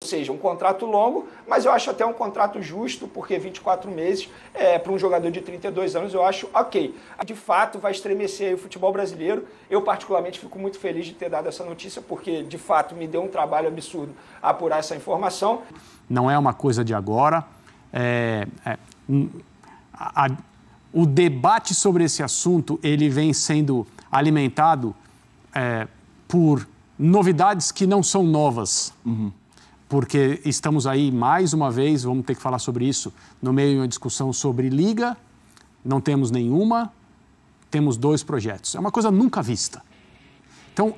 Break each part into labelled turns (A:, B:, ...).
A: seja, um contrato longo, mas eu acho até um contrato justo, porque 24 meses para um jogador de 32 anos eu acho ok. De fato, vai estremecer aí o futebol brasileiro. Eu, particularmente, fico muito feliz de ter dado essa notícia, porque, de fato, me deu um trabalho absurdo apurar essa informação.
B: Não é uma coisa de agora. O debate sobre esse assunto ele vem sendo alimentado por novidades que não são novas. Porque estamos aí, mais uma vez, vamos ter que falar sobre isso, no meio de uma discussão sobre liga, não temos nenhuma, temos 2 projetos. É uma coisa nunca vista. Então,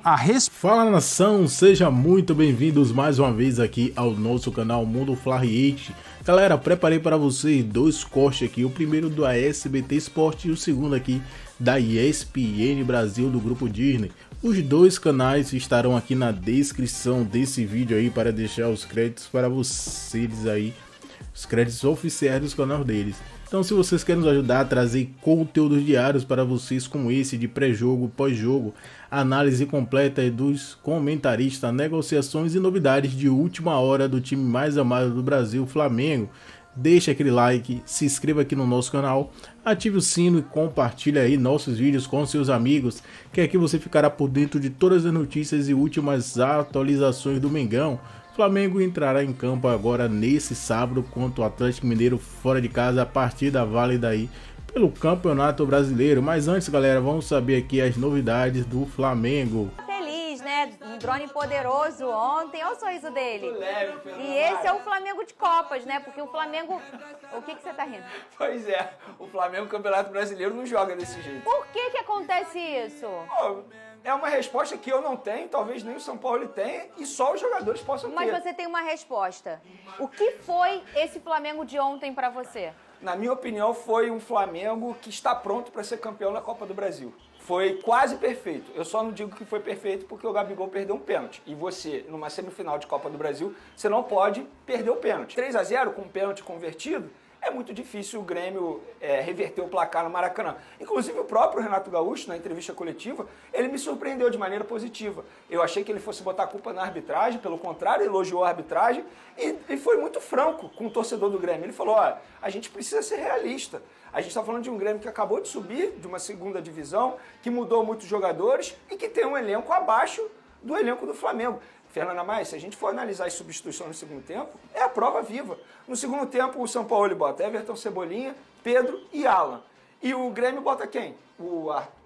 C: Fala, nação, sejam muito bem-vindos mais uma vez aqui ao nosso canal Mundo Fla React. Galera, preparei para vocês 2 cortes aqui, o primeiro do SBT Sport e o segundo aqui da ESPN Brasil do Grupo Disney. Os 2 canais estarão aqui na descrição desse vídeo aí para deixar os créditos para vocês aí, os créditos oficiais dos canais deles. Então, se vocês querem nos ajudar a trazer conteúdos diários para vocês como esse de pré-jogo, pós-jogo, análise completa dos comentaristas, negociações e novidades de última hora do time mais amado do Brasil, Flamengo, deixa aquele like, se inscreva aqui no nosso canal, ative o sino e compartilhe aí nossos vídeos com seus amigos, que aqui você ficará por dentro de todas as notícias e últimas atualizações do Mengão. Flamengo entrará em campo agora nesse sábado contra o Atlético Mineiro fora de casa, a partida válida aí pelo Campeonato Brasileiro. Mas antes, galera, vamos saber aqui as novidades do Flamengo.
D: Feliz, né? Um drone poderoso ontem, olha o sorriso dele. E esse é o Flamengo de Copas, né? Porque o Flamengo... O que você tá rindo?
A: Pois é, o Flamengo Campeonato Brasileiro não joga desse jeito.
D: Por que acontece isso?
A: É uma resposta que eu não tenho, talvez nem o São Paulo tenha, e só os jogadores possam ter.
D: Mas você tem uma resposta. O que foi esse Flamengo de ontem pra você?
A: Na minha opinião, foi um Flamengo que está pronto para ser campeão da Copa do Brasil. Foi quase perfeito. Eu só não digo que foi perfeito porque o Gabigol perdeu um pênalti. E você, numa semifinal de Copa do Brasil, você não pode perder o pênalti. 3-0 com um pênalti convertido, é muito difícil o Grêmio reverter o placar no Maracanã. Inclusive o próprio Renato Gaúcho, na entrevista coletiva, ele me surpreendeu de maneira positiva. Eu achei que ele fosse botar a culpa na arbitragem, pelo contrário, elogiou a arbitragem e foi muito franco com o torcedor do Grêmio. Ele falou, ó, a gente precisa ser realista. A gente está falando de um Grêmio que acabou de subir de uma segunda divisão, que mudou muitos jogadores e que tem um elenco abaixo do elenco do Flamengo. Fernanda Maia, se a gente for analisar as substituições no segundo tempo, é a prova viva. No segundo tempo, o São Paulo bota Everton, Cebolinha, Pedro e Alan. E o Grêmio bota quem?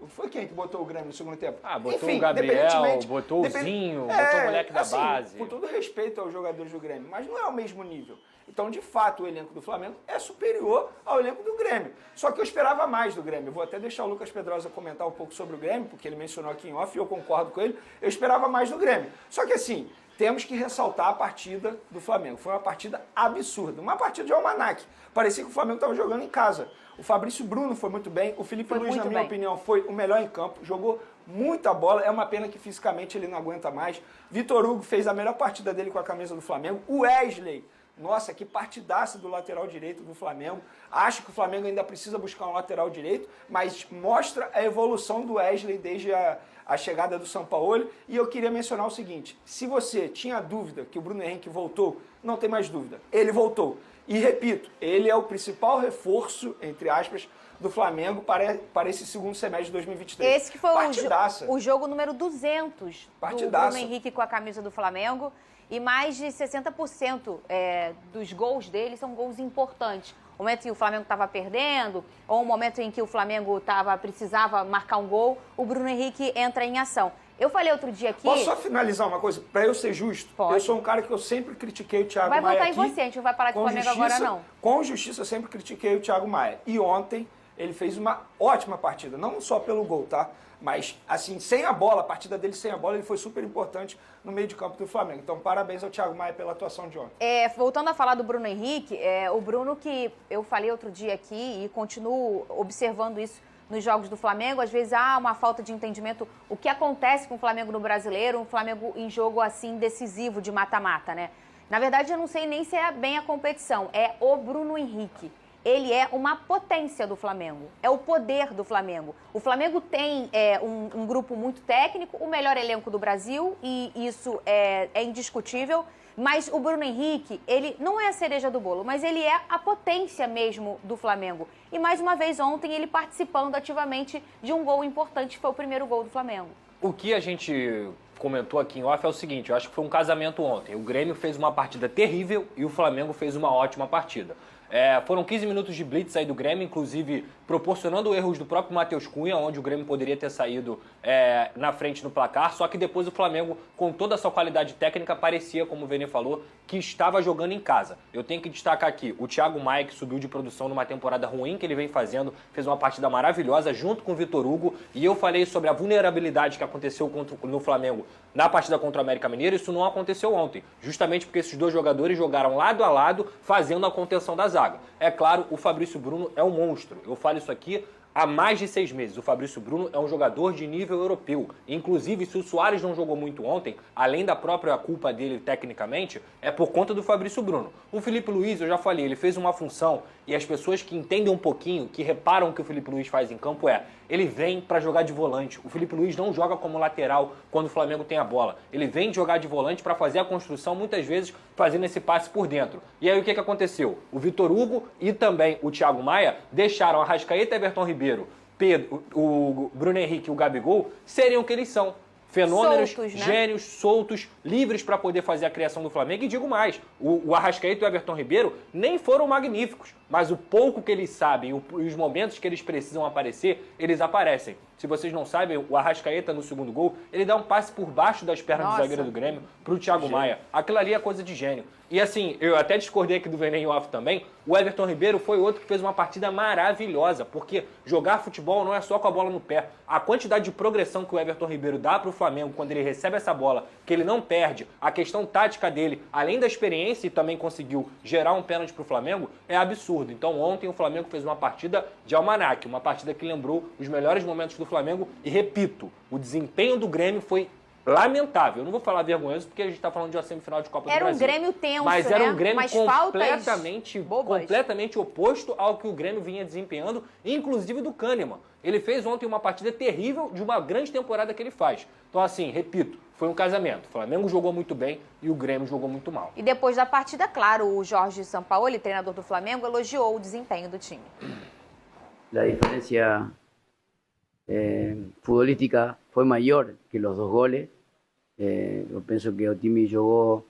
A: Foi quem que botou o Grêmio no segundo tempo?
E: Botou
A: Enfim,
E: o Gabriel, botou o Zinho, botou o moleque da
A: assim,
E: base.
A: Com todo respeito aos jogadores do Grêmio, mas não é o mesmo nível. Então, de fato, o elenco do Flamengo é superior ao elenco do Grêmio. Só que eu esperava mais do Grêmio. Vou até deixar o Lucas Pedrosa comentar um pouco sobre o Grêmio, porque ele mencionou aqui em off e eu concordo com ele. Eu esperava mais do Grêmio. Só que assim, temos que ressaltar a partida do Flamengo. Foi uma partida absurda, uma partida de almanaque. Parecia que o Flamengo estava jogando em casa. O Fabrício Bruno foi muito bem, o Felipe Luiz, na minha opinião, foi o melhor em campo, jogou muita bola, é uma pena que fisicamente ele não aguenta mais. Vitor Hugo fez a melhor partida dele com a camisa do Flamengo. O Wesley, nossa, que partidaça do lateral direito do Flamengo. Acho que o Flamengo ainda precisa buscar um lateral direito, mas mostra a evolução do Wesley desde a chegada do São Paulo. E eu queria mencionar o seguinte, se você tinha dúvida que o Bruno Henrique voltou, não tem mais dúvida, ele voltou. E repito, ele é o principal reforço, entre aspas, do Flamengo para esse segundo semestre de 2023.
D: Esse que foi o jogo número 200 do Bruno Henrique com a camisa do Flamengo. E mais de 60% dos gols dele são gols importantes. O momento em que o Flamengo estava perdendo, ou o momento em que o Flamengo precisava marcar um gol, o Bruno Henrique entra em ação. Eu falei outro dia aqui...
A: Posso só finalizar uma coisa? Para eu ser justo,
D: Pode.
A: Eu sou um cara que eu sempre critiquei o Thiago Maia
D: Vai votar
A: aqui,
D: em você, a gente não vai falar de Flamengo agora não.
A: Com justiça eu sempre critiquei o Thiago Maia. E ontem ele fez uma ótima partida, não só pelo gol, tá? Mas, assim, sem a bola, a partida dele sem a bola, ele foi super importante no meio de campo do Flamengo. Então, parabéns ao Thiago Maia pela atuação de ontem.
D: Voltando a falar do Bruno Henrique, o Bruno que eu falei outro dia aqui e continuo observando isso nos jogos do Flamengo, às vezes há uma falta de entendimento o que acontece com o Flamengo no Brasileiro, um Flamengo em jogo assim decisivo de mata-mata, né? Na verdade, eu não sei nem se é bem a competição, é o Bruno Henrique. Ele é uma potência do Flamengo, é o poder do Flamengo. O Flamengo tem um grupo muito técnico, o melhor elenco do Brasil, e isso é indiscutível. Mas o Bruno Henrique, ele não é a cereja do bolo, mas ele é a potência mesmo do Flamengo. E mais uma vez ontem ele participando ativamente de um gol importante, que foi o primeiro gol do Flamengo.
E: O que a gente comentou aqui em off é o seguinte, eu acho que foi um casamento ontem. O Grêmio fez uma partida terrível e o Flamengo fez uma ótima partida. Foram 15 minutos de blitz aí do Grêmio, inclusive proporcionando erros do próprio Matheus Cunha, onde o Grêmio poderia ter saído na frente no placar, só que depois o Flamengo, com toda a sua qualidade técnica, parecia, como o Vene falou, que estava jogando em casa. Eu tenho que destacar aqui o Thiago Maia, que subiu de produção numa temporada ruim que ele vem fazendo, fez uma partida maravilhosa junto com o Vitor Hugo, e eu falei sobre a vulnerabilidade que aconteceu no Flamengo na partida contra o América Mineiro. Isso não aconteceu ontem, justamente porque esses dois jogadores jogaram lado a lado, fazendo a contenção da zaga. É claro, o Fabrício Bruno é um monstro, eu falo isso aqui há mais de 6 meses. O Fabrício Bruno é um jogador de nível europeu. Inclusive, se o Suárez não jogou muito ontem, além da própria culpa dele tecnicamente, é por conta do Fabrício Bruno. O Felipe Luiz, eu já falei, ele fez uma função, e as pessoas que entendem um pouquinho, que reparam o que o Felipe Luiz faz em campo ele vem para jogar de volante. O Felipe Luiz não joga como lateral quando o Flamengo tem a bola. Ele vem jogar de volante para fazer a construção, muitas vezes fazendo esse passe por dentro. E aí o que aconteceu? O Vitor Hugo e também o Thiago Maia deixaram Arrascaeta e Everton Ribeiro, Pedro, o Bruno Henrique e o Gabigol serem o que eles são. Fenômenos, soltos, né? Gênios, soltos, livres para poder fazer a criação do Flamengo. E digo mais, o Arrascaeta e o Everton Ribeiro nem foram magníficos, mas o pouco que eles sabem e os momentos que eles precisam aparecer, eles aparecem. Se vocês não sabem, o Arrascaeta no segundo gol, ele dá um passe por baixo das pernas do zagueiro do Grêmio pro Thiago Maia. Aquilo ali é coisa de gênio. E assim, eu até discordei aqui do Veneno Off também, o Everton Ribeiro foi outro que fez uma partida maravilhosa, porque jogar futebol não é só com a bola no pé. A quantidade de progressão que o Everton Ribeiro dá pro Flamengo quando ele recebe essa bola, que ele não perde, a questão tática dele, além da experiência e também conseguiu gerar um pênalti pro Flamengo, é absurdo. Então ontem o Flamengo fez uma partida de almanaque, uma partida que lembrou os melhores momentos do Flamengo e, repito, o desempenho do Grêmio foi lamentável. Eu não vou falar vergonhoso porque a gente está falando de uma semifinal de Copa do Brasil.
D: Era um Grêmio tenso,
E: mas era um Grêmio
D: completamente
E: oposto ao que o Grêmio vinha desempenhando, inclusive do Kahneman. Ele fez ontem uma partida terrível de uma grande temporada que ele faz. Então, assim, repito, foi um casamento. O Flamengo jogou muito bem e o Grêmio jogou muito mal.
D: E depois da partida, claro, o Jorge Sampaoli, treinador do Flamengo, elogiou o desempenho do time.
F: A diferença futbolística foi maior que os 2 goles. Eu penso que o time jogou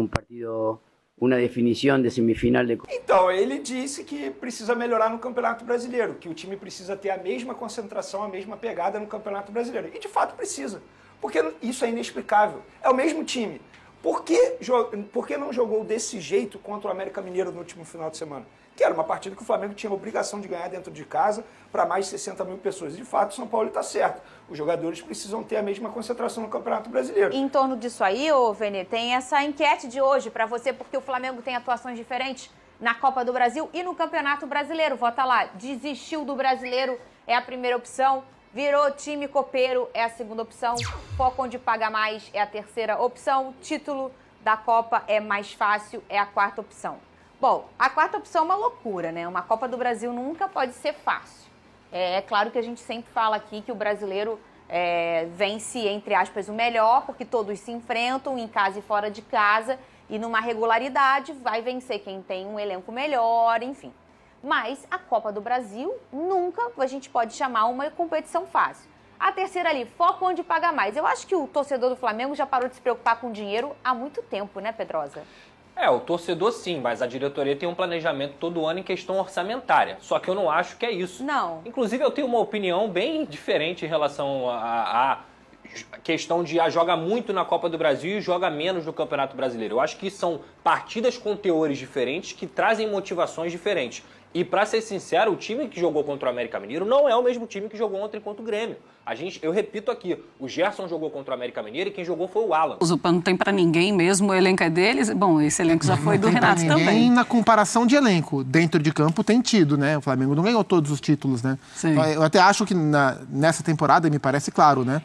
F: partido, uma definição de semifinal de...
A: Então, ele disse que precisa melhorar no Campeonato Brasileiro, que o time precisa ter a mesma concentração, a mesma pegada no Campeonato Brasileiro. E de fato precisa, porque isso é inexplicável. É o mesmo time. Por que não jogou desse jeito contra o América Mineiro no último final de semana? Que era uma partida que o Flamengo tinha a obrigação de ganhar dentro de casa para mais de 60 mil pessoas. De fato, o São Paulo está certo. Os jogadores precisam ter a mesma concentração no Campeonato Brasileiro.
D: E em torno disso aí, ô Vene, tem essa enquete de hoje para você, porque o Flamengo tem atuações diferentes na Copa do Brasil e no Campeonato Brasileiro. Vota lá, desistiu do Brasileiro é a primeira opção, virou time copeiro é a segunda opção, foco onde paga mais é a terceira opção, título da Copa é mais fácil é a quarta opção. Bom, a quarta opção é uma loucura, né? Uma Copa do Brasil nunca pode ser fácil. É claro que a gente sempre fala aqui que o brasileiro vence, entre aspas, o melhor, porque todos se enfrentam em casa e fora de casa, e numa regularidade vai vencer quem tem um elenco melhor, enfim. Mas a Copa do Brasil nunca a gente pode chamar uma competição fácil. A terceira ali, foco onde paga mais. Eu acho que o torcedor do Flamengo já parou de se preocupar com dinheiro há muito tempo, né, Pedrosa?
E: O torcedor sim, mas a diretoria tem um planejamento todo ano em questão orçamentária. Só que eu não acho que é isso.
D: Não.
E: Inclusive, eu tenho uma opinião bem diferente em relação à questão de joga muito na Copa do Brasil e joga menos no Campeonato Brasileiro. Eu acho que são partidas com teores diferentes que trazem motivações diferentes. E, pra ser sincero, o time que jogou contra o América Mineiro não é o mesmo time que jogou ontem contra o Grêmio. Eu repito aqui, o Gerson jogou contra o América Mineiro e quem jogou foi o Alan.
G: O Zupan não tem pra ninguém mesmo, o elenco é deles. Bom, esse elenco já foi do Renato também.
H: Na comparação de elenco, dentro de campo tem tido, né? O Flamengo não ganhou todos os títulos, né?
G: Sim.
H: Eu até acho que nessa temporada, me parece claro, né?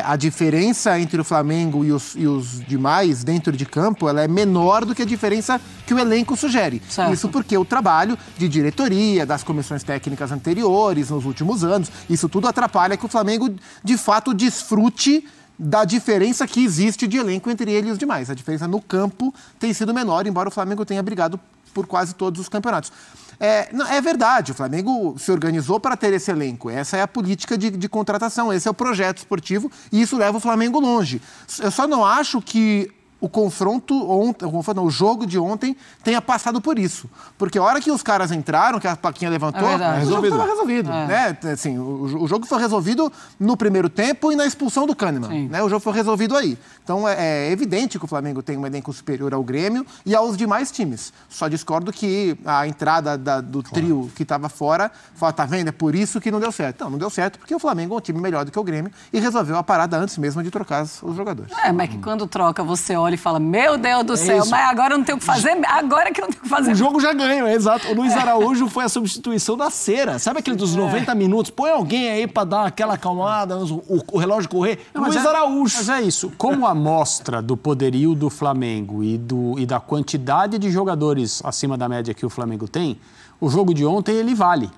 H: A diferença entre o Flamengo e os demais dentro de campo, ela é menor do que a diferença que o elenco sugere.
G: Certo.
H: Isso porque o trabalho de diretoria, das comissões técnicas anteriores, nos últimos anos, isso tudo atrapalha que o Flamengo, de fato, desfrute da diferença que existe de elenco entre ele e os demais. A diferença no campo tem sido menor, embora o Flamengo tenha brigado por quase todos os campeonatos. É verdade, o Flamengo se organizou para ter esse elenco. Essa é a política de contratação, esse é o projeto esportivo e isso leva o Flamengo longe. Eu só não acho que o jogo de ontem tenha passado por isso. Porque a hora que os caras entraram, que a plaquinha levantou, o jogo estava resolvido. Né? Assim, o jogo foi resolvido no primeiro tempo e na expulsão do Kahneman. Né? O jogo foi resolvido aí. Então é evidente que o Flamengo tem um elenco superior ao Grêmio e aos demais times. Só discordo que a entrada do trio que estava fora, fala, tá vendo? É por isso que não deu certo. Não deu certo porque o Flamengo é um time melhor do que o Grêmio e resolveu a parada antes mesmo de trocar os jogadores.
G: Mas que quando troca, você olha e fala, meu Deus do céu, mas agora não tem o que fazer, agora que não tem o que fazer.
I: O jogo já ganhou, exato. O Luiz Araújo foi a substituição da Cera. Sabe aquele dos 90 minutos? Põe alguém aí pra dar aquela acalmada, o relógio correr. Luiz Araújo.
B: Mas é isso. Como amostra do poderio do Flamengo e da quantidade de jogadores acima da média que o Flamengo tem, o jogo de ontem ele vale.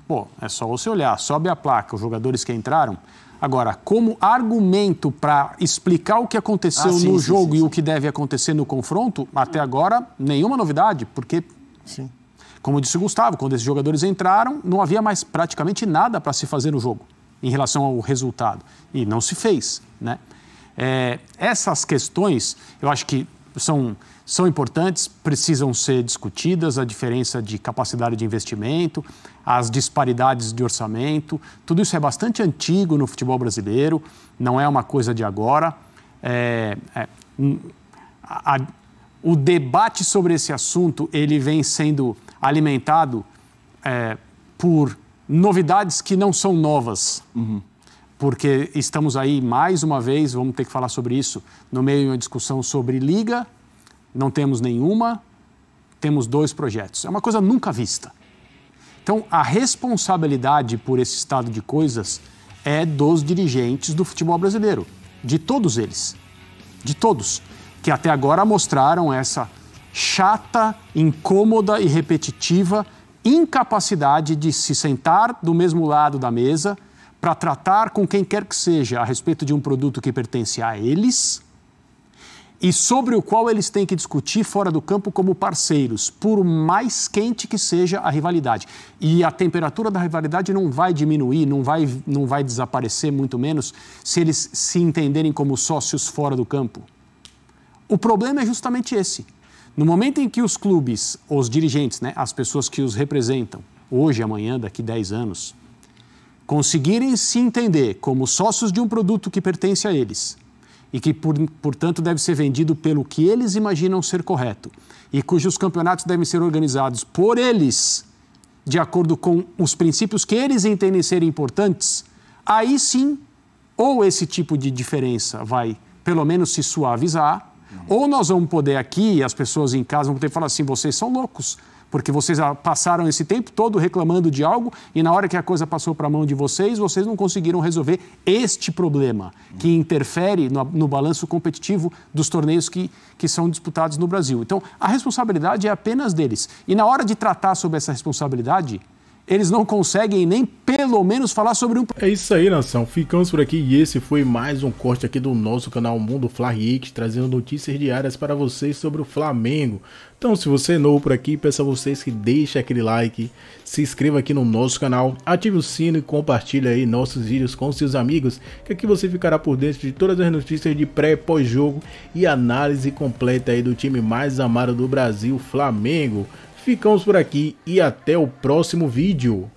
B: Pô, é só você olhar, sobe a placa, os jogadores que entraram. Agora, como argumento para explicar o que aconteceu no jogo e o que deve acontecer no confronto, até agora, nenhuma novidade, porque, como disse o Gustavo, quando esses jogadores entraram, não havia mais praticamente nada para se fazer no jogo, em relação ao resultado. E não se fez, né? Essas questões, eu acho que são importantes, precisam ser discutidas, a diferença de capacidade de investimento, as disparidades de orçamento, tudo isso é bastante antigo no futebol brasileiro, não é uma coisa de agora. O debate sobre esse assunto, ele vem sendo alimentado por novidades que não são novas. Porque estamos aí, mais uma vez, vamos ter que falar sobre isso, no meio de uma discussão sobre liga. Não temos nenhuma, temos 2 projetos. É uma coisa nunca vista. Então, a responsabilidade por esse estado de coisas é dos dirigentes do futebol brasileiro, de todos eles, de todos, que até agora mostraram essa chata, incômoda e repetitiva incapacidade de se sentar do mesmo lado da mesa para tratar com quem quer que seja a respeito de um produto que pertence a eles e sobre o qual eles têm que discutir fora do campo como parceiros, por mais quente que seja a rivalidade. E a temperatura da rivalidade não vai diminuir, não vai desaparecer, muito menos, se eles se entenderem como sócios fora do campo. O problema é justamente esse. No momento em que os clubes, os dirigentes, né, as pessoas que os representam, hoje, amanhã, daqui 10 anos, conseguirem se entender como sócios de um produto que pertence a eles, e que, portanto, deve ser vendido pelo que eles imaginam ser correto e cujos campeonatos devem ser organizados por eles, de acordo com os princípios que eles entendem serem importantes, aí sim, ou esse tipo de diferença vai, pelo menos, se suavizar, ou nós vamos poder aqui, as pessoas em casa vão poder falar assim, vocês são loucos, porque vocês passaram esse tempo todo reclamando de algo e na hora que a coisa passou para a mão de vocês, vocês não conseguiram resolver este problema que interfere no balanço competitivo dos torneios que são disputados no Brasil. Então, a responsabilidade é apenas deles. E na hora de tratar sobre essa responsabilidade, eles não conseguem nem pelo menos falar sobre um...
C: É isso aí, nação. Ficamos por aqui e esse foi mais um corte aqui do nosso canal Mundo Fla React, trazendo notícias diárias para vocês sobre o Flamengo. Então, se você é novo por aqui, peço a vocês que deixem aquele like, se inscreva aqui no nosso canal, ative o sino e compartilhe aí nossos vídeos com seus amigos, que aqui você ficará por dentro de todas as notícias de pré e pós-jogo e análise completa aí do time mais amado do Brasil, Flamengo. Ficamos por aqui e até o próximo vídeo.